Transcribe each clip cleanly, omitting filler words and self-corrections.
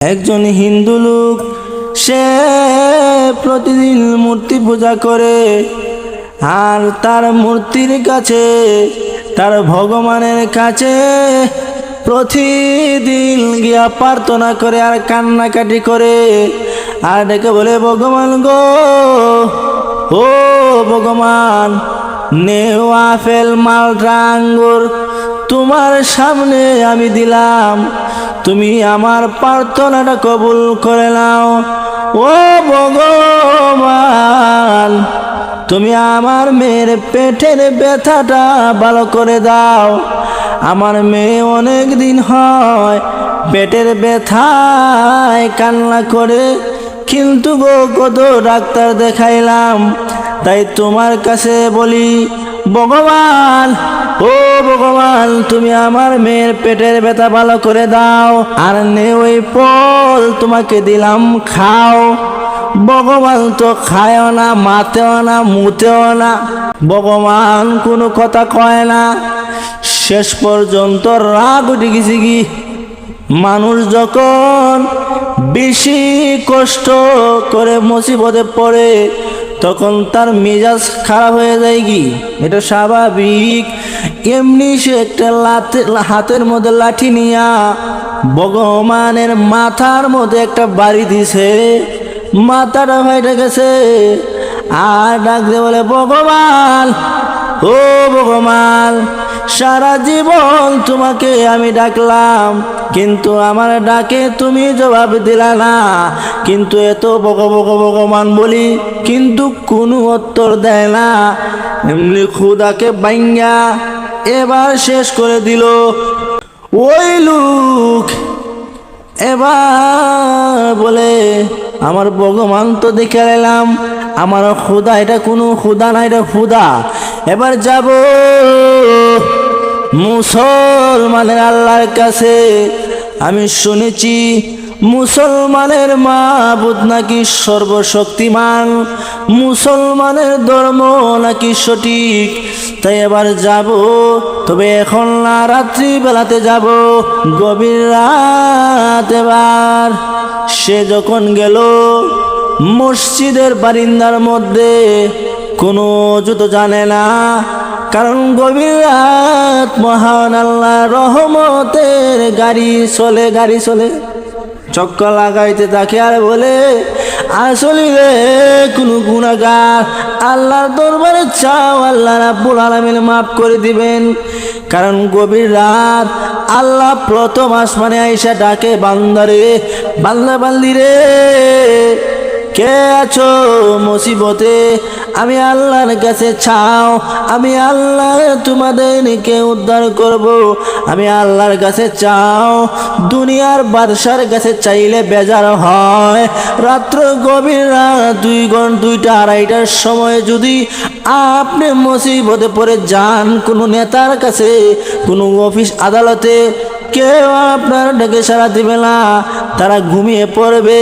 একজন হিন্দু লোক সে প্রতিদিন মূর্তি পূজা করে আর তার মূর্তির কাছে তার ভগবানের কাছে প্রতিদিন গিয়া প্রার্থনা করে আর কান্নাকাটি করে আর ডেকে বলে, ভগবান গো, ও ভগবান, নেও আপেল, মালটা, আঙ্গুর তোমার সামনে আমি দিলাম, তুমি আমার প্রার্থনাটা কবুল করে নাও। ও ভগবান, তুমি আমার মেয়ের পেটের ব্যথাটা ভালো করে দাও। আমার মেয়ে অনেক দিন হয় পেটের ব্যথায় কান্না করে, কিন্তু গো কত ডাক্তার দেখাইলাম, তাই তোমার কাছে বলি, ভগবান, ও ভগবান, তুমি আমার মেয়ের পেটের ব্যথা ভালো করে দাও, আর নে ওই ফল তোমাকে দিলাম, খাও। ভগবান তো খায়ও না, মাতেও না, মুতেও না, ভগবান কোনো কথা কয় না। শেষ পর্যন্ত রাগ উঠে গেছে কি, মানুষ যখন বেশি কষ্ট করে মুসিবতে পড়ে তখন তার মেজাজ খারাপ হয়ে যায়, কি এটা স্বাভাবিক। এমনি সে একটা হাতের মধ্যে লাঠি নিয়া ভগবানের মাথার মধ্যে একটা বাড়ি দিছে, মাথাটা ফাইটে গেছে। আর ডাক দিয়ে বলে, ভগবান, ও ভগবান, সারা জীবন তোমাকে আমি ডাকলাম, কিন্তু আমার ডাকে তুমি জবাব দিলা না, কিন্তু এত ভগবান বলি কিন্তু কোনো উত্তর দেয় না। এমনি খুদাকে বাইঙ্গা এবার শেষ করে দিল। ওই লোক এবার বলে, আমার ভগবান তো দেখে এলাম, আমার খুদা এটা কোনো খুদা না, এটা খুদা। এবার যাব মুসলমানের আল্লাহর কাছে। আমি শুনেছি মুসলমানের মাবুদ নাকি সর্বশক্তিমান, মুসলমানের ধর্ম নাকি সঠিক, তাই এবার যাব, তবে এখন না, রাত্রি বেলাতে যাব, গভীর রাত। এবার সে যখন গেল মসজিদের বারিন্দার মধ্যে, কোনো জুতো জানে না, কারণ গভীর রাত, মহান আল্লাহ রহমতের গাড়ি চলে। চক্কা লাগাইতে থাকে আর বলে, আসলে রে কোনো গুনাহগার আল্লাহর দরবারে চাও, আল্লাহ রাব্বুল আলামিন মাফ করে দিবেন। কারণ গভীর রাত আল্লাহ প্রথম আসমানে আইসা ডাকে, বান্দারে, বান্দি রে, কে আছো মুসিবতে, আমি আল্লাহর কাছে চাও, আমি আল্লাহ তোমাদেরকে উদ্ধার করব, আমি আল্লাহর কাছে চাও। দুনিয়ার বাদশার কাছে চাইলে বেজার হয়। রাত্র গভীর রাত 2টা 2:30টার সময় যদি আপনি মুসিবতে পড়ে যান কোনো নেতার কাছে, কোনো অফিস আদালতে, কেউ আপনার ডাকে সাড়া দিবে না, তারা ঘুমিয়ে পড়বে,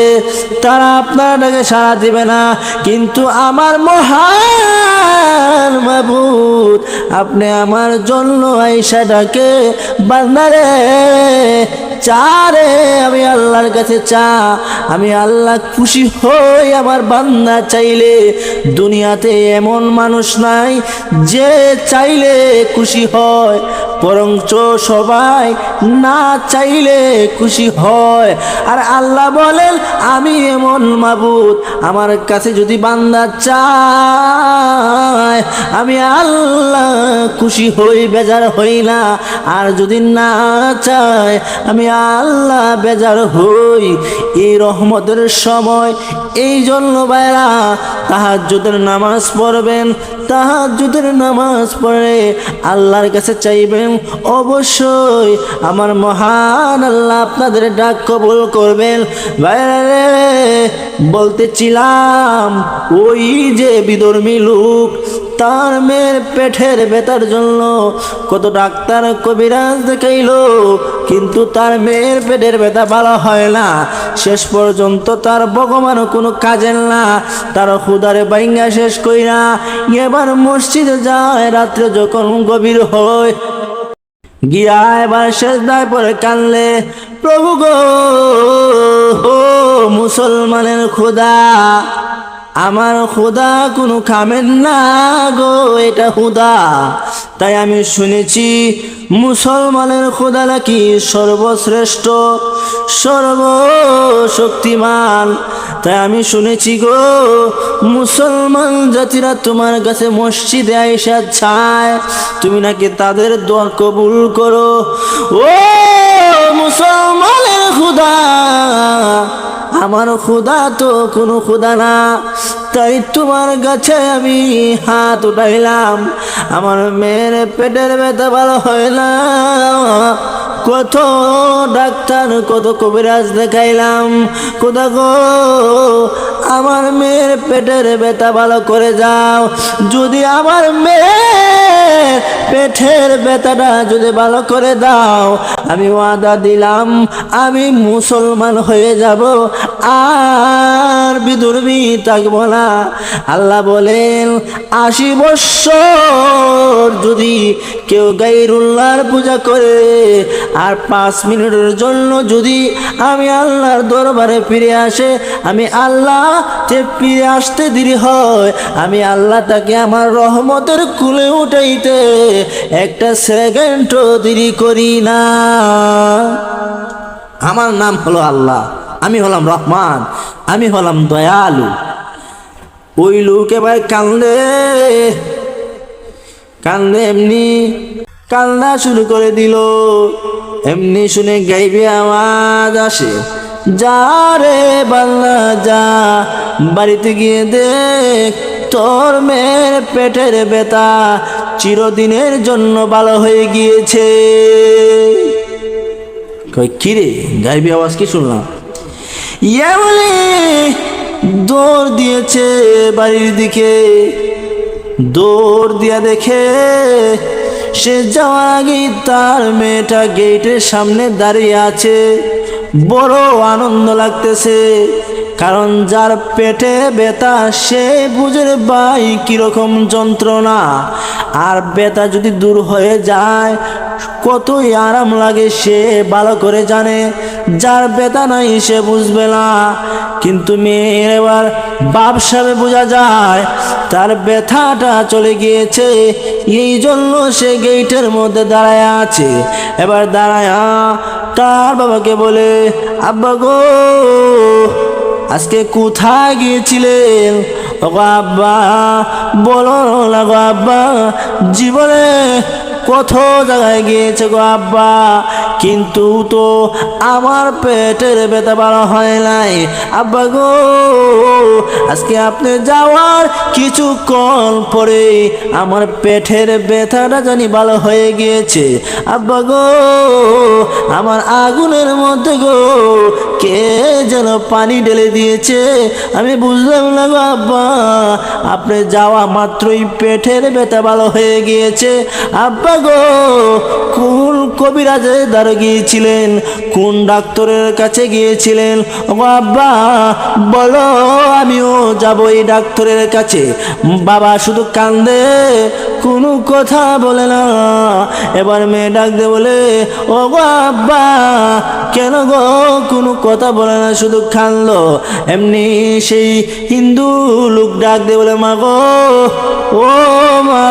তারা আপনার ডাকে সাড়া দিবে না। কিন্তু আমার মহান মাবুদ আপনি আমার জন্য আইসা ডাকে, বান্দারে, চারে, আমি আল্লাহর কাছে চা, আমি আল্লাহ খুশি হই আমার বান্দা চাইলে। দুনিয়াতে এমন মানুষ নাই যে চাইলে খুশি হয়, বরঞ্চ সবাই না চাইলে খুশি হয়। আর আল্লাহ বলেন, আমি এমন মাবুদ, আমার কাছে যদি বান্দা চায় আমি আল্লাহ খুশি হই, বেজার হই না, আর যদি না চায় আমি আল্লাহ বেজার হই। এই রহমতের সময়, এই জন্য ভাইরা তাহাজ্জুদের নামাজ পড়বেন, তাহাজ্জুদের নামাজ পড়ে আল্লাহর কাছে চাইবেন, অবশ্যই আমার মহান আল্লাহ আপনাদের ডাক কবুল করবেন। ভাইরা রে, বলতেছিলাম, ওই যে বিধর্মী লোক তার মেয়ের পেটের ব্যথার জন্য কত ডাক্তার কবিরাজ দেখাইলো, কিন্তু তার মেয়ের পেটের ব্যথা ভালো হয় না। শেষ পর্যন্ত তার ভগবানও কোনো কাজের না, তার খুদারে বাইঙ্গা শেষ কইরা এবার মসজিদে যায়। রাত্রে যখন গভীর হয়, গিয়া এবার সেজদায় পড়ে কানলে, প্রভু গো, ও মুসলমানের খোদা, আমার খোদা কোনো খামেন না গো, এটা খোদা। তাই আমি শুনেছি মুসলমানের খোদা নাকি সর্বশ্রেষ্ঠ, সর্বশক্তিমান। তাই আমি শুনেছি গো, মুসলমান জাতিরা তোমার কাছে মসজিদে আইসা চায়, তুমি নাকি তাদের দোয়া কবুল করো। ও মুসলমানের খোদা, আমার খোদা তো কোনো খোদা না। তাই তোমার কাছে আমি হাত উঠাইলাম, আমার মেয়ের পেটের ব্যথা ভালো হয় না, কত ডাক্তার কত কবিরাজ দেখাইলাম, খোদা গো আমার মেয়ের পেটের ব্যথা ভালো করে যাও। যদি আমার মেয়ের পেটের ব্যথাটা যদি ভালো করে দাও, আমি ওয়াদা দিলাম আমি মুসলমান হয়ে যাব, আর বিধর্মী থাকবো না। আল্লাহ বলেন 80 বৎসর যদি কেউ গায়রুল্লাহর পূজা করে, আর 5 মিনিটের জন্য যদি আমি আল্লাহর দরবারে ফিরে আসে, আমি আল্লাহ ফিরে আসতে দেরি হয়, আমি আল্লাহ তাকে আমার রহমতের কুলে উঠাইতে একটা সেকেন্ডও দেরি করি না। আমার নাম হলো আল্লাহ, আমি হলাম রহমান, আমি হলাম দয়ালু। ওই লোক এবার কান্দে কান্দে, এমনি কান্না শুরু করে দিল। এমনি শুনে গাইবে আওয়াজ আসে, যা রে বাংলা যা, বাড়িতে গিয়ে দেখ তোর মেয়ের পেটের ব্যথা চিরদিনের জন্য ভালো হয়ে গিয়েছে। কিরে গাইবে আওয়াজ কি শুনলাম? ইয়ে বলে দৌড় দিয়েছে বাড়ির দিকে, দৌড় দিয়া দেখে সে যাওয়ার আগে তার মেয়েটা গেটের সামনে দাঁড়িয়ে আছে। বড় আনন্দ লাগতেছে, কারণ যার পেটে ব্যথা সে বুঝে ভাই কিরকম যন্ত্রণা, আর ব্যথা যদি দূর হয়ে যায় কতই আরাম লাগে সে ভালো করে জানে। যার ব্যথা নাই সে বুঝবে না, কিন্তু মেয়ের এবার ব্যবসাবে বোঝা যায় তার ব্যথাটা চলে গিয়েছে, এই জন্য সে গেটের মধ্যে দাঁড়ায় আছে। এবার দাঁড়ায় তার বাবাকে বলে, আব্বা গো আজকে কোথায় গিয়েছিলেন? ওগো আব্বা বলো না গো আব্বা, জীবনে কত জায়গায় গিয়েছে গো আব্বা, কিন্তু তো আমার পেটের ব্যথা ভালো হয় নাই। আব্বা গো আজকে আপনি যাওয়ার কিছুক্ষণ পরে আমার পেটের ব্যথাটা জানি ভালো হয়ে গিয়েছে। আব্বা গো আমার আগুনের মধ্যে গো কে যেন পানি ঢেলে দিয়েছে, আমি বুঝলাম না গো আব্বা, আপনি যাওয়া মাত্রই পেটের ব্যথা ভালো হয়ে গিয়েছে। আব্বা গো কোন কবিরাজের দ্বারা গিয়েছিলেন, কোন ডাক্তারের কাছে গিয়েছিলেন? ও আব্বা বলো আমিও যাব এই ডাক্তারের কাছে। বাবা শুধু কান্দে, কোনো কথা বলে না। এবার মেয়ে ডাক দে বলে, ও গো আব্বা কেন গো কোনো কথা বলে না, শুধু কান্দলো। এমনি সেই হিন্দু লোক ডাক দে বলে, মা গো ও মা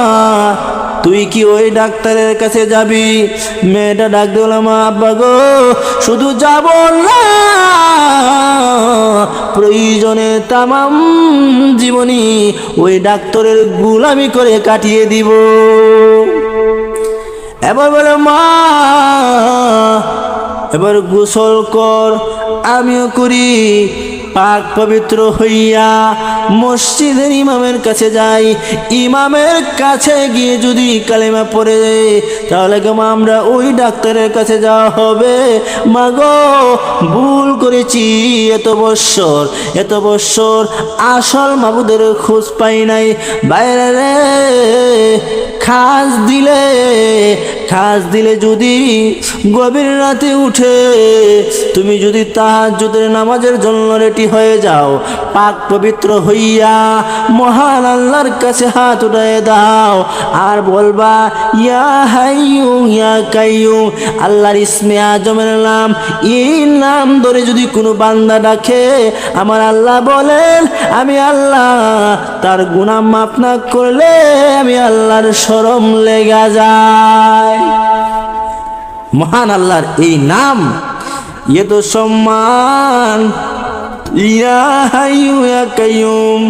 তুই কি ওই ডাক্তারের কাছে যাবি? মেয়েটা ডাক দিল, মা আব্বা গো শুধু যাব না, প্রয়োজনে তামাম জীবনী ওই ডাক্তারের গুলামি করে কাটিয়ে দিব। এবার বলে, মা এবার গোসল কর, আমিও করি। পাক পবিত্র হইয়া মসজিদের ইমামের কাছে যাই। ইমামের কাছে গিয়ে যদি কালেমা পড়ে তাহলে আমরা ওই ডাক্তারের কাছে যাওয়া হবে। মাগো ভুল করেছি, এত বৎসর আসল মাবুদের খোঁজ পাই নাই। বাইরে রে খাস দিলে যদি গভীর রাতে উঠে তুমি যদি তাহাজ্জুদের নামাজের জন্য রেডি হয়ে যাও, পাক পবিত্র হইয়া মহান আল্লাহর কাছে হাত উঠায়ে দাও আর বলবা ইয়া হাইয়ু ইয়া কাইয়ুম, আল্লাহর ইসমে আজমের নাম, এই নাম ধরে যদি কোনো বান্দা ডাকে, আমার আল্লাহ বলেন আমি আল্লাহ তার গুনাহ মাফ না করলে আমি আল্লাহর শরম লেগে যায়। মহান আল্লাহর এই নাম এ তো সম্মান। ইয়া হাইয়ু ইয়া কাইয়ুম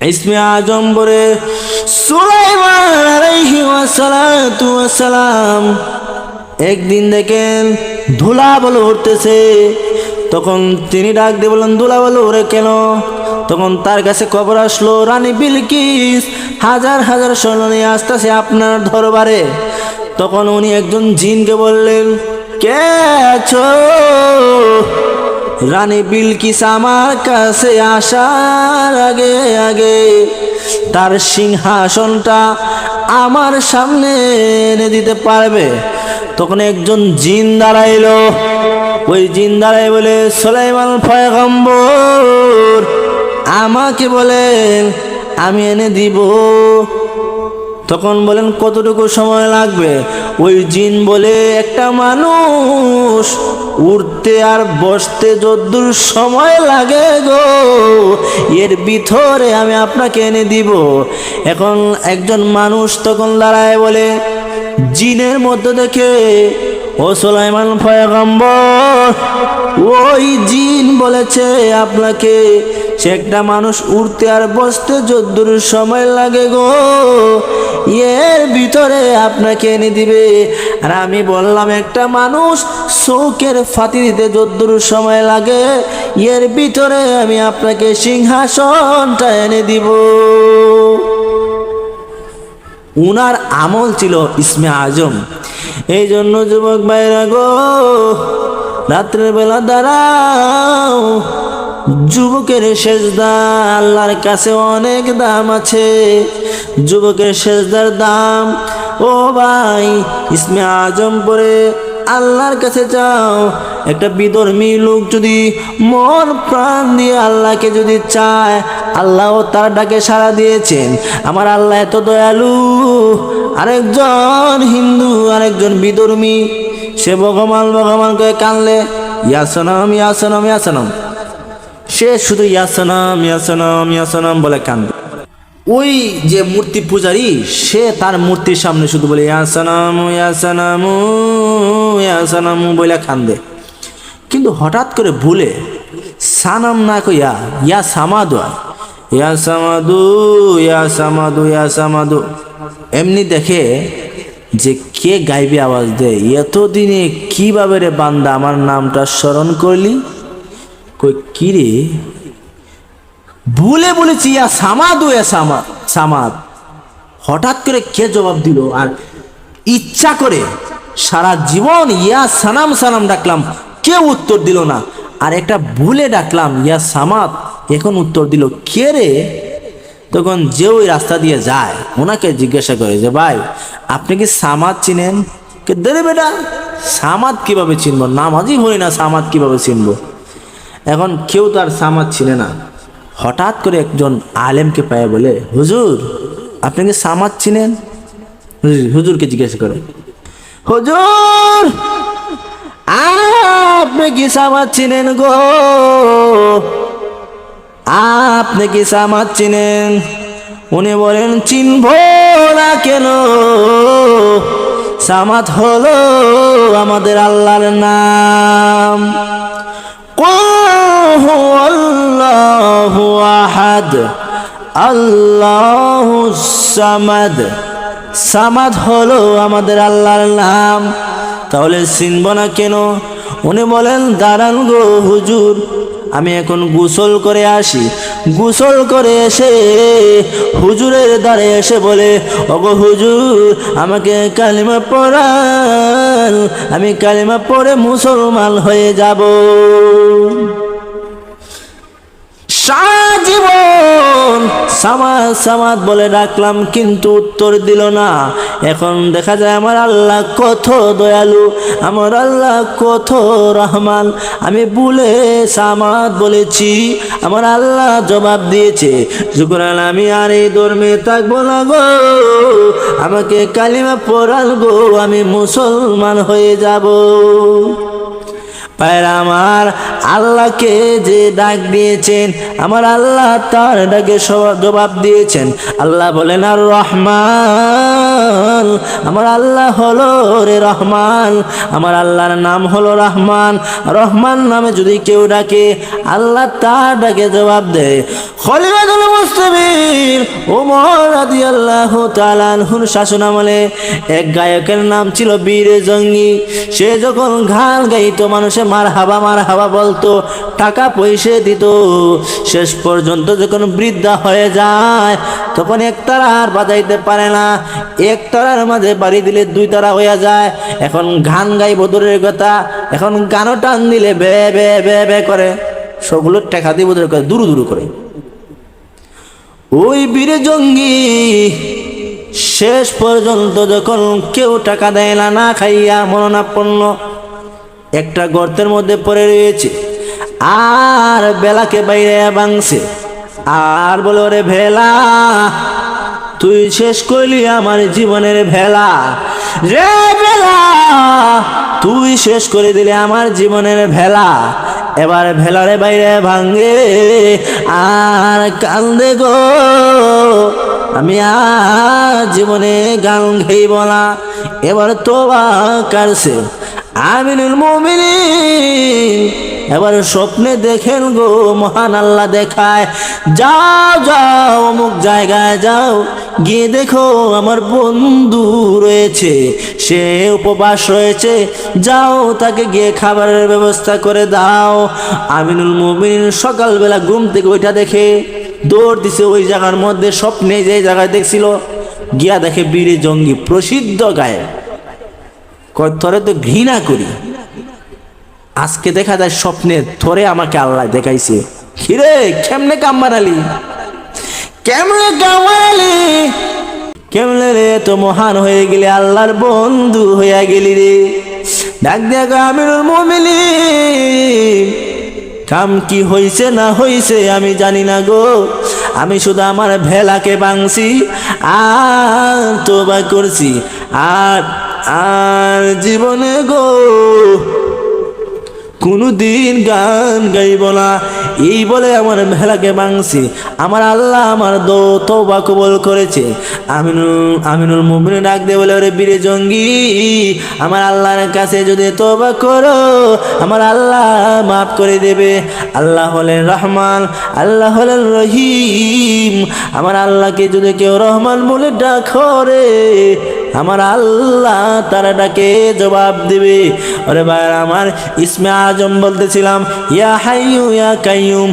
ইসমে আজম বলে সুলাইমান আলাইহি ওয়াসালাতু ওয়াসালাম একদিন দেখেন ধুলাবালু উঠতেছে, তখন তিনি ডাক দিয়ে বললেন ধুলাবালু ওরে কেন? তখন তার কাছে খবর আসলো রানী বিলকিস হাজার হাজার সৈন্য নিয়ে আসতেছে আপনার দরবারে। তখন উনি একজন জিনকে বললেন কে আছো? রানী বিলকিস আমার কাছে আসার আগে আগে তার সিংহাসনটা আমার সামনে এনে দিতে পারবে? তখন একজন জিন দাঁড়াইলো, ওই জিন দাঁড়াই বলে সুলাইমান পয়গম্বর আমাকে বলেন আমি এনে দিব। তখন বলেন কতটুকু সময় লাগবে? ওই জিন বলে একটা মানুষ উঠতে আর বসতে যদ্দূর সময় লাগে গো, এর ভিতরে আমি আপনাকে এনে দিব। এখন একজন মানুষ তখন দাঁড়ায় বলে জিনের মধ্যে দেখে ও সুলাইমান পয়গম্বর ওই জিন বলেছে আপনাকে সে একটা মানুষ উঠতে আর বসতে যদ্দূর সময় লাগে গো, এর ভিতরে আপনাকে এনে দিবে। আর আমি বললাম একটা মানুষ চৌকের ফাতি দিতে যদ্দূর সময় লাগে, এর ভিতরে আমি আপনাকে সিংহাসনটা এনে দিব। উনার আমল ছিল ইসমে আজম। এই জন্য যুবক ভাইরা গো, রাত্রের বেলা দাঁড়াও, যুবকের সেজদা আল্লাহর কাছে অনেক দাম আছে। যুবকের সেজদার দাম, ও ভাই ইসমে আজম পড়ে আল্লাহর কাছে যাও। একটা বিধর্মী লোক যদি মন প্রাণ দিয়ে আল্লাহকে যদি চায়, আল্লাহ তার ডাকে সাড়া দিয়েছেন। আমার আল্লাহ এত দয়ালু। আরেকজন হিন্দু আরেকজন বিধর্মী সে ভগবান ভগবান করে কানলে ইয়াসনম ইয়াসনম ইয়াসনম, সে শুধু ইয়াসনম ইয়াসনম ইয়াসনম বলে কান্দে। ওই যে মূর্তি পূজারী সে তার মূর্তির সামনে শুধু বলে ইয়াসনম ইয়াসনম ইয়াসনম বলে কান্দে। কিন্তু হঠাৎ করে ভুলে সানাম না কইয়া ইয়া সামাদু ইয়া সামাদু ইয়া সামাদু ইয়া সামাদু এমনি দেখে যে কে গাইবে আওয়াজ দেয়, এতদিনে কিভাবে রে বান্দা আমার নামটা স্মরণ করলি? কই কি রে, ভুলে বলেছি ইয়া সামাদু ইয়া সামাদ। হঠাৎ করে কে জবাব দিল? আর ইচ্ছা করে সারা জীবন ইয়া সানাম সানাম ডাকলাম, কেউ উত্তর দিল না। আর একটা ভুলে ডাকলাম ইয়া সামাদ, এখন উত্তর দিল কে রে? তখন যে ওই রাস্তা দিয়ে যায় ওনাকে জিজ্ঞাসা করে যে ভাই আপনি কি সামাদ চিনেন? কে দেরে বেটা সামাদ কিভাবে চিনবো, নামাজই হই না, সামাদ কিভাবে চিনবো? এখন কেউ তো আর সামাদ চিনে না। হঠাৎ করে একজন আলেমকে পায় বলে হুজুর আপনি কি সামাদ চিনেন? হুজুরকে জিজ্ঞাসা করে হুজুর আপনি কি সামাদ চিনেন গো? আপনি কি সামাদ চিনেন? উনি বলেন চিনব না কেন, সামাদ হলো আমাদের আল্লাহর নাম। আল্লাহু আহাদ আল্লাহুস সামাদ, সামাদ হলো আমাদের আল্লাহর নাম। তাহলে চিনব না কেন? উনি বলেন দাঁড়ান গো হুজুর, আমি এখন গোসল করে আসি। গোসল করে এসে হুজুরের দ্বারে এসে বলে ওগো হুজুর আমাকে কালিমা পড়ান, আমি কালিমা পড়ে মুসলমান হয়ে যাব। সারা জীবন সামাদ সামাদ বলে ডাকলাম, কিন্তু উত্তর দিল না। এখন দেখা যায় আমার আল্লাহ কত দয়ালু, আমার আল্লাহ কত রহমান। আমি ভুলে সামাদ বলেছি, আমার আল্লাহ জবাব দিয়েছে, যখন আমি আর এই ধর্মে থাকবো না গো, আমাকে কালিমা পড়াল গো, আমি মুসলমান হয়ে যাব। পায়রা আমার আল্লাহকে যে ডাক দিয়েছেন, আমার আল্লাহ তার ডাকে জবাব দিয়েছেন। আল্লাহ বলেন আর রহমান, আমার আল্লাহ হলো রে রহমান, আমার আল্লাহর নাম হলো রহমান। রহমান নামে যদি কেউ ডাকে, আল্লাহ তার ডাকে জবাব দেয়। খলিফাতুল মুসলিমিন ওমর রাদিয়াল্লাহু তাআলা আনহুর শাসনামলে এক গায়কের নাম ছিল বীর জঙ্গি। সে যখন গান গাইতো, মানুষে মারহাবা মারহাবা বলতো, টাকা পয়সা দিত। শেষ পর্যন্ত যখন বৃদ্ধা হয়ে যায়, তখন একতারা আর বাজাইতে পারে না, একতারার মাঝে বাড়ি দিলে দুই তারা হয়ে যায়। এখন গান গাই বদরের কথা, এখন গানও টান দিলে বে বে বে বে করে, সবগুলো টাকা দিয়ে বদরের কথা দুরু দুরু করে। ওই বীর জঙ্গি শেষ পর্যন্ত যখন কেউ টাকা দেয় না, না খাইয়া মরণাপন্ন একটা গর্তের মধ্যে পড়ে রয়েছে, আর বেলাকে বাইরে ভাঙছে, আর বলে ওরে ভেলা, তুই শেষ করলি আমার জীবনের ভেলা রে ভেলা, তুই শেষ করে দিলে আমার জীবনের ভেলা। এবার ভেলারে বাইরে ভাঙে আর কান্দে গো, আমি আর জীবনে গান গাইব না। এবার তোবা কারছে আমিনুল মুমিনিন, এবার স্বপ্নে দেখেন গো মহান আল্লাহ দেখায়, যাও যাও অমুক জায়গায় যাও, গিয়ে দেখো আমার বন্ধু রয়েছে, সে উপবাস রয়েছে, যাও তাকে গিয়ে খাবারের ব্যবস্থা করে দাও। আমিনুল মুমিনিন সকালবেলা ঘুম থেকে ওইটা দেখে দৌড় দিছে ওই জায়গার মধ্যে, স্বপ্নে যে জায়গায় দেখছিল, গিয়া দেখে বীর জঙ্গি প্রসিদ্ধ গায়ে। থরে তো ঘৃণা করি, আজকে দেখা যায় স্বপ্নে থরে আমাকে আল্লাহ দেখাইছে, খিরে কেমনে কামারালি, কেমনে কামারালি, কেমনে রে তো মহান হয়ে গেলি, আল্লাহর বন্ধু হইয়া গেলি রে। ডাক দেখা আমিনুল মুমিনিন, কাম কি হইছে না হইছে আমি জানি না গো, আমি শুধু আমার ভেলাকে ভাঙছি আর তোবা করছি, আর আর জীবনে গো কোনদিন গান গাইব না, এই বলে আমার ভেলাকে ভাঙছি। আমার আল্লাহ আমার তওবা কবুল করেছে। আমিনুল মুমিনিন ডাক দিয়ে বলে, ওরে বীর জঙ্গি, আমার আল্লাহর কাছে যদি তওবা করো, আমার আল্লাহ মাফ করে দেবে। আল্লাহ হলেন রহমান, আল্লাহ হলেন রহিম। আমার আল্লাহকে যদি কেউ রহমান বলে ডাকো রে, আমার আল্লাহ তারা ডাকে জবাব দিবে। ওরে ভাই আমার ইসমে আজম বলতেছিলাম, ইয়া হাইয়ু ইয়া কাইয়ুম,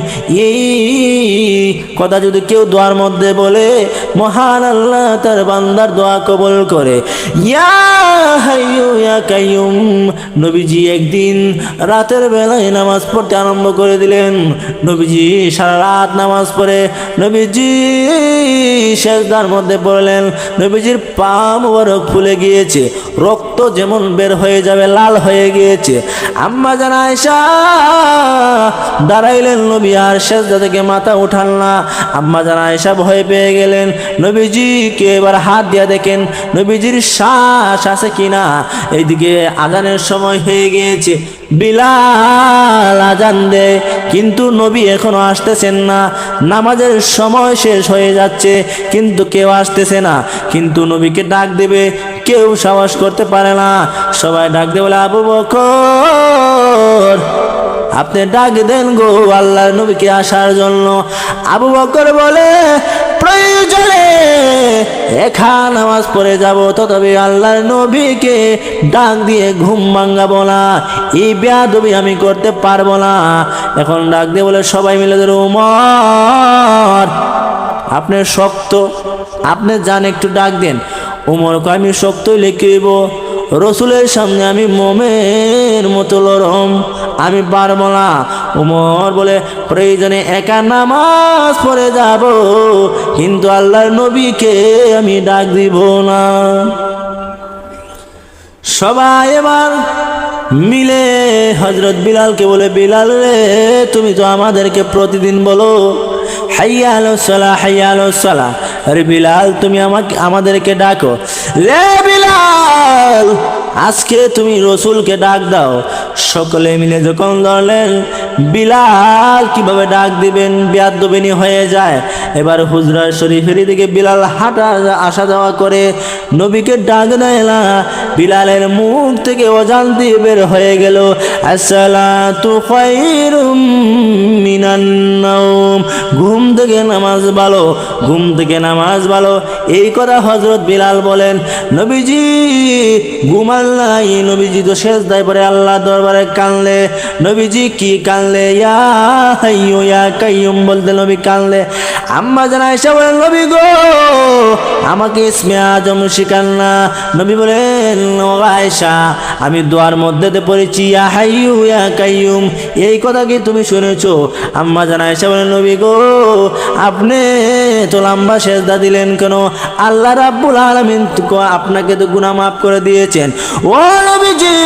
এই কথা যদি কেউ দোয়ার মধ্যে বলে, মহান আল্লাহ তার বান্দার দোয়া কবুল করে। ইয়া হাইয়ু ইয়া কাইয়ুম। নবীজি একদিন রাতের বেলায় নামাজ পড়তে আরম্ভ করে দিলেন। নবীজি সারা রাত নামাজ পড়ে নবীজি সেজদার মধ্যে পড়লেন। নবীজির পা মোবারক ফুলে গিয়েছে, রক্ত যেমন বের হয়ে যাবে লাল হয়ে গিয়েছে। আম্মা জান আয়েশা দাঁড়াইলেন, নবী আর সেজদা থেকে মাথা উঠান না। আম্মা জান আয়েশা ভয় পেয়ে গেলেন। নবীজিকে এবার হাত দিয়া দেখেন নবীজির শ্বাস আছে কিনা। এইদিকে আজানের সময় হয়ে গিয়েছে, বিলাল আজান দেয়, কিন্তু নবী এখনো আসতেছেন না। নামাজের সময় শেষ হয়ে যাচ্ছে, কিন্তু কেউ আসতেছে না। কিন্তু নবীকে ডাক দেবে, কেউ সাহস করতে পারে না। সবাই ডাক দেবে, বলে আবু বকর আপনি ডাক দেন গো আল্লাহর নবীকে আসার জন্য। আবু বকর বলে, প্রয়োজনে একা নামাজ পড়ে যাব, তবে আল্লাহর নবীকে ডাক দিয়ে ঘুম ভাঙাবো না, এই বেয়াদবি আমি করতে পারবো না। এখন ডাক দিয়ে বলে সবাই মিলে ধরে, উমর আপনি শক্ত, আপনি যান একটু ডাক দেন। উমরকে আমি শক্তই লিখিব, রসুলের সামনে আমি মোমের মতো লরম, আমি পারবো না। উমর বলে প্রয়োজনে একা নামাজ পড়ে যাব, কিন্তু আল্লাহর নবীকে আমি ডাক দিব না। সবাই এবার মিলে হযরত বিলালকে বলে, বিলাল রে, তুমি তো আমাদেরকে প্রতিদিন বলো হাইয়া আলাস সালাহ, হাইয়া আলাস সালাহ। আরে বিলাল, তুমি আমাদেরকে ডাকো। রে বিলাল, আজকে তুমি রসুলকে ডাক দাও। সকলে মিলে যখন ধরলেন বিলাল কিভাবে ডাক দিবেন, বেয়াদবিনী হয়ে যায়। এবার হুজরা শরীফের দিকে বিলাল হাঁটা আসা যাওয়া করে, নবীকে ডাক দেয় না। বিলালের মুখ থেকে অজান্তে বের হয়ে গেল, আসসালাতু খায়রুম মিনান নাওম, ঘুম থেকে নামাজ ভালো, ঘুম থেকে নামাজ ভালো। এই কথা হযরত বিলাল বলেন। নবীজি ঘুমান নাই, নবীজি তো সেজদায় পড়ে আল্লাহ দরবারে কানলে। নবীজি কি কানলে? ইয়া হাইয়ু ইয়া কাইয়ুম বলতে নবী কানলে। আম্মা জান আয়েশা বলেন, নবী গো, আমাকে ইসমে আজম শিখান না। নবী বলেন, ও আয়েশা, আমি দোয়ার মধ্যে পড়েছি ইয়া হাইয়ু ইয়া কাইয়ুম, এই কথা কি তুমি শুনেছো? আম্মা জান আয়েশা বলেন, নবী গো, আপনি তো লম্বা সেজদা দিলেন কেন? আল্লাহ রাব্বুল আলামিন আপনাকে তো গুনাহ মাফ করে দিয়েছেন। ও নবীজি,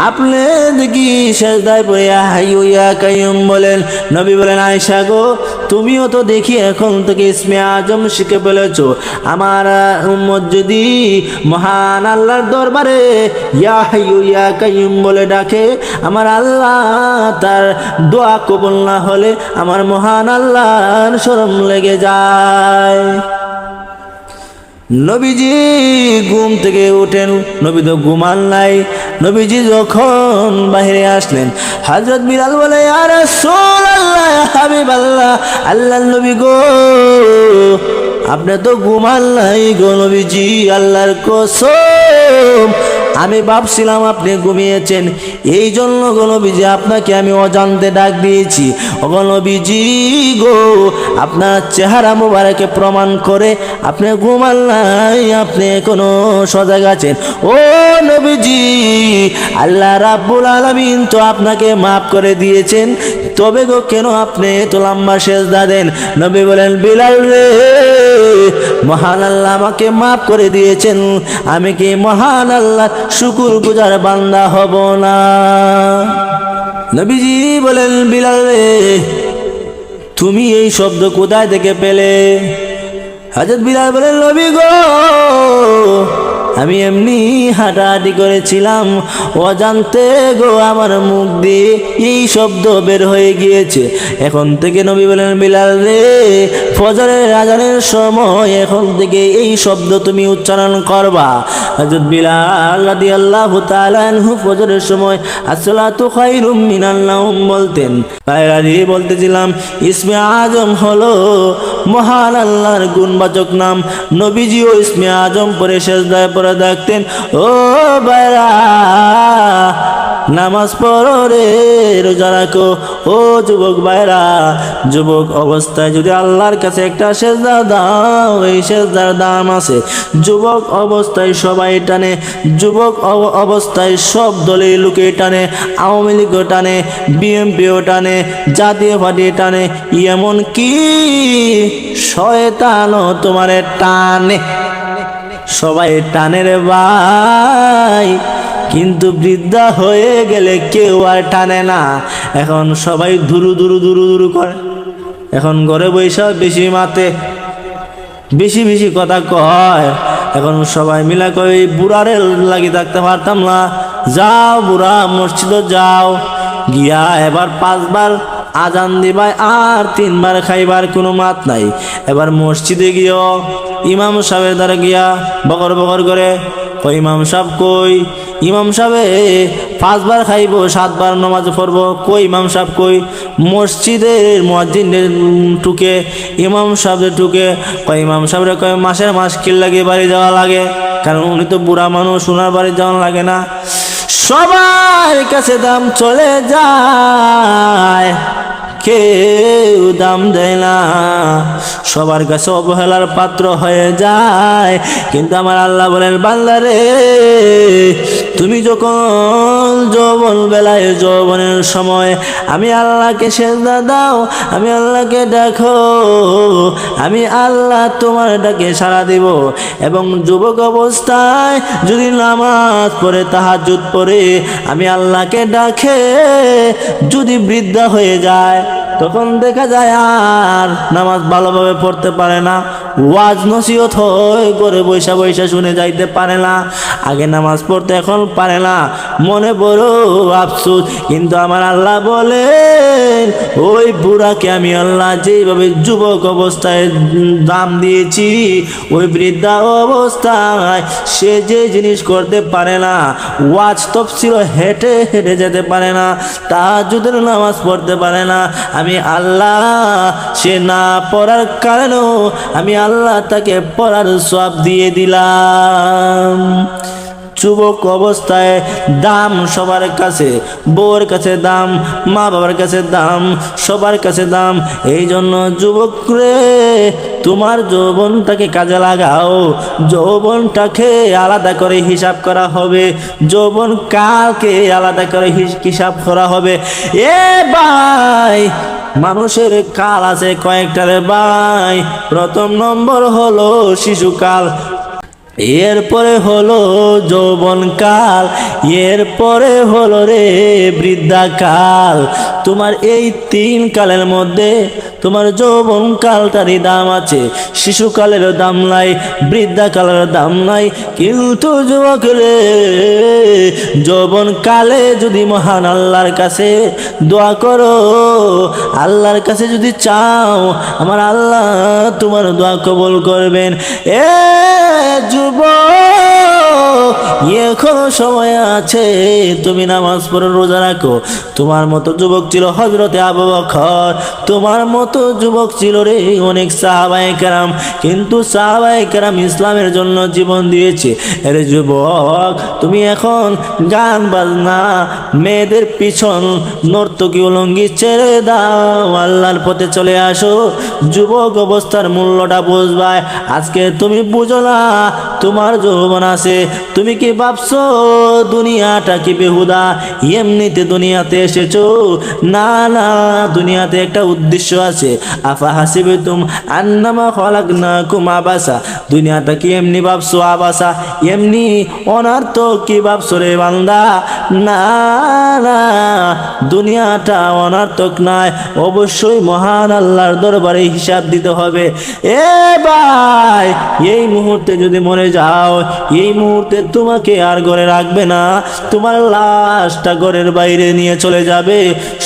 আপনি দেখি সেজদায় পড়ে ইয়া হাইয়ু ইয়া কাইয়ুম বলেন। নবী বলেন, আয়েশা গো, তুমিও তো দেখি এখন থেকে ইসমে আজম শিখে ফেলেছো। আমার উম্মত যদি মহান আল্লাহর দরবারে ইয়া হাইয়ু ইয়া কাইয়ুম বলে ডাকে, আমার আল্লাহ তার দোয়া কবুল না হলে আমার মহান আল্লাহর শরম লেগে যায়। নবীজি ঘুম থেকে উঠেন, নবী তো ঘুমান নাই। নবীজি যখন বাহিরে আসলেন, হযরত বিলাল বলে, ইয়া রাসূলুল্লাহ, ইয়া হাবিবাল্লাহ, আল্লাহর নবী গো, আপনি তো ঘুমান নাই গো নবীজি, আল্লাহর কসম আমি ভাবছিলাম আপনি ঘুমিয়েছেন, এই জন্য গো নবীজি আপনাকে আমি অজান্তে ডাক দিয়েছি। গো নবীজি গো, আপনার চেহারা মোবারকে প্রমাণ করে আপনি ঘুমান নাই, আপনি এখনো সজাগ আছেন। ও নবীজি, আল্লাহ রাব্বুল আলামিন তো আপনাকে মাফ করে দিয়েছেন, তবে গো কেন আপনি তো লম্বা সেজদা দেন? নবী বলেন, বিলাল রে, মহান আল্লাহ আমাকে মাফ করে দিয়েছেন, আমি কি মহান আল্লাহ শুকুর গুজার বান্দা হব না? নবীজি বলেন, বিলাল রে, তুমি এই শব্দ কোথায় থেকে পেলে? হযরত বিলাল বলেন, নবী গো, আমি এমনি হাঁটাহাঁটি করেছিলাম, অজান্তে গো আমার মুখ দিয়ে এই শব্দ বের হয়ে গিয়েছে। এখন থেকে নবী বলেন, বিলাল রে, ফজরের আজানের সময় এখন থেকে এই শব্দ তুমি উচ্চারণ করবা। হযরত বিলাল রাদিয়াল্লাহু তাআলা আনহু ফজরের সময় আসসালাতু খায়রুম মিনান নাওম বলতেন। বাইরে বলতেছিলাম, ইসমে আজম হলো মহান আল্লাহর গুণবাচক নাম। নবীজিও ইসমে আজম পরে সেজদায় পড়ে ডাকতেন, ও বাইরা, নামাজ পড়ো রে, রোজা রাখো। ও যুবক ভাইরা, যুবক অবস্থায় যদি আল্লাহর কাছে একটা সেজদা দাও, এই সেজদার দাম আছে। যুবক অবস্থায় সবাই টানে, যুবক অবস্থায় সব দলের লোকে টানে, আওয়ামী লীগও টানে, বিএনপিও টানে, জাতীয় পার্টি টানে, এমন কি শয়তানও তোমারে টানে। সবাই টানে রে ভাই, কিন্তু বৃদ্ধা হয়ে গেলে কেউ আর টানে না। এখন সবাই দুরু দুরু দুরু দুরু করে, এখন ঘরে বৈশা বেশি মাতে, বেশি বেশি কথা কয়। এখন সবাই মিলা কয়, বুড়ারে লাগি থাকতে পারতাম না, যাও বুড়া মসজিদে যাও, গিয়া এবার 5 বার আজান দিবাই আর 3 বার খাইবার কোনো মাত নাই। এবার মসজিদে গিয়েও ইমাম সাহেবের দ্বারা গিয়া বকর বকর করে, কই ইমাম সাহেব কই? ইমাম সাহেব 5 বার খাইব, 7 বার নামাজ পড়বো, কই ইমাম সাহেব কই? মসজিদের মুয়াজ্জিনের টুকে, ইমাম সাহেবের টুকে, কই ইমাম সাহেবরে কয় মাসের মাস কিল লাগে বাড়ি যাওয়া লাগে, কারণ উনি তো বুড়া মানুষ, ওনার বাড়ি যাওয়া লাগে না। সবার কাছে দাম চলে যায়, কেউ দাম দেয় না, সবার কাছে অবহেলার পাত্র হয়ে যায়। কিন্তু আমার আল্লাহ বলেন, বান্দারে তুমি যখন যৌবন বেলায় যৌবনের সময় আমি আল্লাহকে সেজদা দাও, আমি আল্লাহকে দেখো, আমি আল্লাহ তোমার ডাকে সাড়া দিব। এবং যুবক অবস্থায় যদি নামাজ পড়ে, তাহাজ্জুদ পড়ে আমি আল্লাহকে ডাকে, যদি বৃদ্ধা হয়ে যায় তখন দেখা যায় আর নামাজ ভালোভাবে পড়তে পারে না, ওয়াজ নসিহত হয় করে বৈশা বৈশা শুনে যাইতে পারে না, আগে নামাজ পড়তে এখন পারে না, মনে বড় আফসোস। কিন্তু আমার আল্লাহ বলেন, ওই বুড়াকে আমি আল্লাহ যেভাবে যুবক অবস্থায় দাম দিয়েছি, ওই বৃদ্ধা অবস্থায় সে যে জিনিস করতে পারে না, ওয়াজ তফসিল হেঁটে হেঁটে যেতে পারে না, তাহাজ্জুদের নামাজ পড়তে পারে না, আমি আল্লাহ সে না পড়ার কারণেও আমি আল্লাহ তাকে পড়ার সওয়াব দিয়ে দিলাম। যুবক অবস্থায় দাম সবার কাছে, বউর কাছে দাম, মা বাবার কাছে দাম, সবার কাছে দাম। এই জন্য যুবক রে, তোমার যৌবনটাকে কাজে লাগাও, যৌবনটাকে আলাদা করে হিসাব করা হবে, যৌবন কালকে আলাদা করে হিসাব করা হবে। এ ভাই, মানুষের কাল আছে কয়েকটা রে ভাই। প্রথম নম্বর হলো শিশুকাল, এরপরে হলো যৌবনকাল, এরপরে হলো রে বৃদ্ধাকাল। তোমার এই তিন কালের মধ্যে তোমার যৌবনকালটারই দাম আছে, শিশুকালেরও দাম নাই, বৃদ্ধাকালের দাম নাই। কিন্তু যুবক রে, যৌবনকালে যদি মহান আল্লাহর কাছে দোয়া করো, আল্লাহর কাছে যদি চাও, আমার আল্লাহ তোমার দোয়া কবুল করবেন। এ এখনো সময় আছে, তুমি নামাজ পড়ে রোজা রাখো। তোমার মতো যুবক ছিল হযরতে আবু বকর, তোমার মতো যুবক ছিল রে অনেক সাহাবায়ে কেরাম, কিন্তু সাহাবায়ে কেরাম ইসলামের জন্য জীবন দিয়েছে। আরে যুবক, তুমি এখন গান বাজনা, মেয়েদের পিছন, নর্তকী উলঙ্গি ছেড়ে দাও, আল্লাহর পথে চলে আসো। যুবক অবস্থার মূল্যটা বুঝবাই। আজকে তুমি বুঝো না তোমার যৌবন আছে, তুমি কি ভাবছো দুনিয়াটা কি বেহুদা, এমনিতে দুনিয়াতে এসেছো? না না, দুনিয়াতে একটা উদ্দেশ্য আছে। আফা হাসিবতুম আন্নামা খলাকনাকুম আবাসা, দুনিয়াটা কি এমনি ভাবছো আবাসা, এমনি অনার্থক কি ভাবছো রে বান্দা? না না, দুনিয়াটা অনার্থক নয়, অবশ্যই মহান আল্লাহর দরবারে হিসাব দিতে হবে। এ ভাই, এই মুহূর্তে যদি মরে যাও, এই মুহূর্তে তোমাকে আর ঘরে রাখবে না, তোমার লাশটা ঘরের বাইরে নিয়ে চলে যাবে,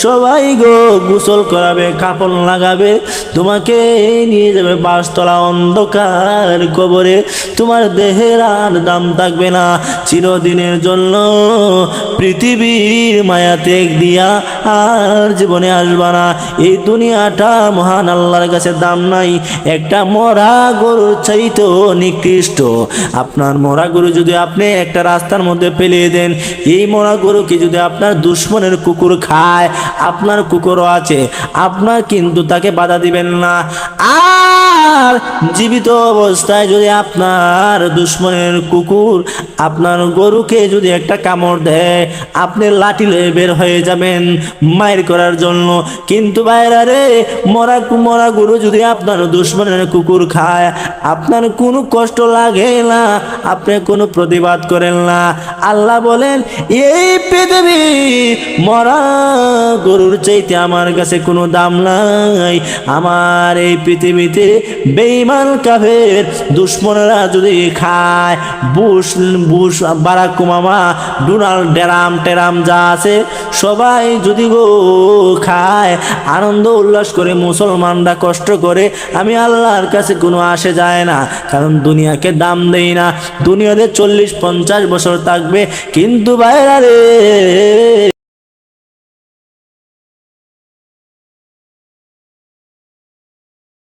সবাই গো গোসল করাবে, কাফন লাগাবে, তোমাকে নিয়ে যাবে 5 তলা অন্ধকার কবরে। তোমার দেহের আর দাম থাকবে না, চিরদিনের জন্য পৃথিবীর মায়া ত্যাগ দিয়া আর জীবনে আসবা না। এই দুনিয়াটা মহান আল্লাহর কাছে দাম নাই, একটা মরা গরুর চাইতেও নিকৃষ্ট। আপনার মরা গরু যদি আপনি একটা রাস্তার মধ্যে ফেলিয়ে দেন, এই মরা গরুকে যদি আপনার দুশ্মনের কুকুর খায়, আপনার কুকুরও আছে, আপনার কিন্তু তাকে বাধা দিবেন না। আর জীবিত অবস্থায় যদি আপনার দুশ্মনের কুকুর আপনার গরুকে যদি একটা কামড় দেয়, আপনি লাঠি লয়ে বের হয়ে যাবেন মায়ের করার জন্য। কিন্তু বাইরে রে, মরা গরু যদি আপনার দুশ্মনের কুকুর খায়, আপনার কোনো কষ্ট লাগে না, আপনি কোনো প্রতিবাদ করেন না। আল্লাহ বলেন, এই পৃথিবী মরা গরুর চাইতে আমার কাছে কোনো দাম নাই। আমার এই পৃথিবীতে বেঈমান কাফের দুশ্মনরা যদি খায়, Bush Barack Obama, Donald term যা আছে সবাই যদি গো খায়, আনন্দ উল্লাস করে, মুসলমানরা কষ্ট করে, আমি আল্লাহর কাছে কোনো আসে যায় না, কারণ দুনিয়াকে দাম দেই না। দুনিয়াতে 40-50 বছর থাকবে, কিন্তু বাইরে রে